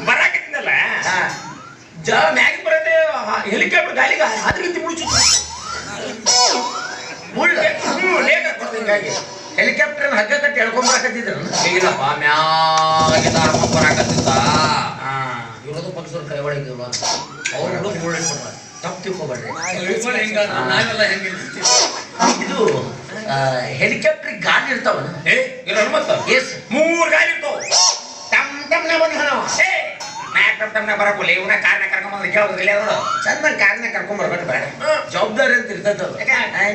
ಬರಾಕತ್ತಿನಲ್ಲ ಮ್ಯಾಗ ಬರತ್ತೆ ಹೆಲಿಕಾಪ್ಟರ್ ಗಾಲಿಗೆ ಅದ್ರ ರೀತಿ ಮುಳುಚು ಲೇಟ್ ಆಗ್ಬಾರ್ದು. ಹಿಂಗಾಗಿ ಹೆಲಿಕಾಪ್ಟರ್ ಹಗ್ಗ ಕಟ್ಟಿ ಎಳ್ಕೊಂಬರಾಕತ್ತಿದ್ರು ಇಲ್ಲಪ್ಪ ಮ್ಯಾಗಿಂದ ಹರ್ಕೊಂಡ್ ಬರಾಕತ್ತಿದ್ದ. ಇರೋದು ಪಕ್ಷದವ್ರ ಕೈ ಒಳಗೆ ಅವ್ರು ತಪ್ಪು ತಿಳ್ಕೊಬೇಡ್ರಿ. ಇದು ಹೆಲಿಕಾಪ್ಟರ್ ಗಾಲಿ ಇರ್ತಾವ ಎಸ್ 3 ಗಾಲಿ ಇರ್ತಾವ. ಟಮ್ ಟಮ್ನ ಬರಕೋಲ್ಲ ಇವನ ಕಾರ್ನ ಕರ್ಕೊಂಬಂದ್ರೆ ಕೇಳೋದಿಲ್ಲ ನೋಡು. ಚಂದ ಕಾರ್ನ ಕರ್ಕೊಂಬರ್ಬೇಕು ಬೇಡ, ಜವಾಬ್ದಾರಿ ಅಂತ ಇರ್ತದ.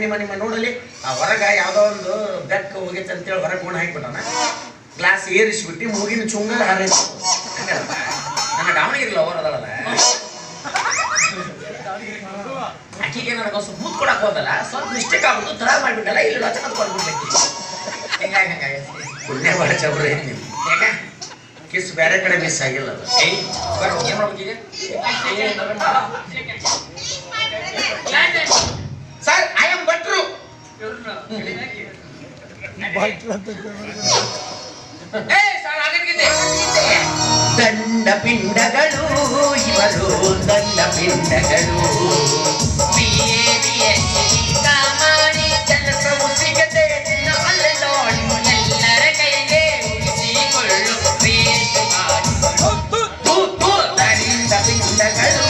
ನಿಮ್ಮ ನೋಡಲಿ ಆ ಹೊರಗ ಯಾವ್ದೋ ಒಂದು ಬೆಕ್ಕ ಹೋಗೈತೆ ಅಂತೇಳಿ ಹೊರಗೆ ಗುಣ ಹಾಕ್ಬಿಟ್ಟಾನ, ಗ್ಲಾಸ್ ಏರಿಸ್ಬಿಟ್ಟು ಮೂಗಿನ ಚುಂಗ ಹಾರೈತು. ನನ್ನ ದಾವಣಗೆರೆಲ್ಲ ಅವರದಲ್ಲ ಆಕಿಗೆ ನನಗೆ ಸ್ವಲ್ಪ ಮೂತ್ ಕೊಡಕ್ ಹೋದಲ್ಲ, ಸ್ವಲ್ಪ ಮಿಸ್ಟೇಕ್ ಆಗ್ಬಿಟ್ಟು ತರ ಮಾಡ್ಬಿಟ್ಟಲ್ಲ, ಇಲ್ಲಿ ರಚನೆ ಕೊಡ್ಬಿಡ್ಲಿಕ್ಕೆ ಹಿಂಗಾಗಿ ಪುಣ್ಯ ಬಾಳ ಚಬ್ರ ನೀವು. ಯಾಕ ಕಿಸ್ ಬೇರೆ ಕಡೆ ಮಿಸ್ ಆಗಿಲ್ಲ. ಏನ್ ಮಾಡ್ಬೇಕೀಗ ಸರ್? ಐ ಆಮ್ ಭಟ್ರು. ದಂಡ ಪಿಂಡಗಳು ಇವರು, ದಂಡ ಪಿಂಡಗಳು. ಕೆಲಸವು ಸಿಗದೆ ಎಲ್ಲರ ಕೈಗೆ ಉಳಿಸಿಕೊಳ್ಳು ದಂಡ ಪಿಂಡಗಳು,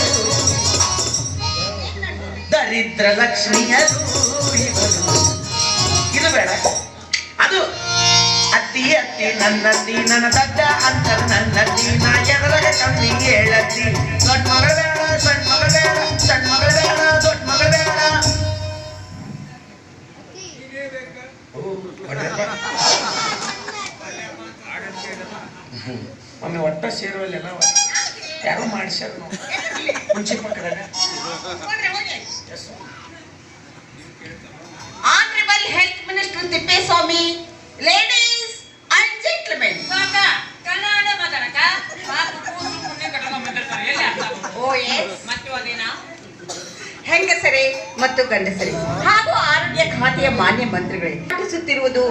ದರಿದ್ರ ಲಕ್ಷ್ಮಿಯರು ಇವರು. ಇದು ಬೇಡ, ಅದು ಅತ್ತಿ ಅತ್ತಿ ನನ್ನತ್ತಿ ನನ್ನ ದಡ್ಡ ಅಂತ ನನ್ನತ್ತಿ ನಾ ಎದರಾಗ ಕಮ್ಮಿ ಹೇಳತ್ತಿ. ದೊಡ್ಡ ಮಗಳ ಬೇಡ, ಸಣ್ಣ ಮಗಳ ಬೇಡ, ಸಣ್ಣ ಮಗಳ ಬೇಡ, ದೊಡ್ಡ ಮಗಳ ಬೇಡ. ಒಮ್ಮೆ ಒಟ್ಟ ಸೇರುವಲ್ಲೆಲ್ಲ ಯಾರೋ ಮಾಡಿಸ್ಯಾರ ಮುಂಚೆ ಪಕ್ಕದಾಗ. Honorable Health Minister Tippeswamy, ladies and gentlemen. Oh yes. ಹೆಂಗಸರೇ ಮತ್ತು ಗಂಡಸರೇ ಹಾಗೂ ಆರೋಗ್ಯ ಖಾತೆಯ ಮಾನ್ಯ ಮಂತ್ರಿಗಳೇ, ಪಾಟಿಸುತ್ತಿರುವುದು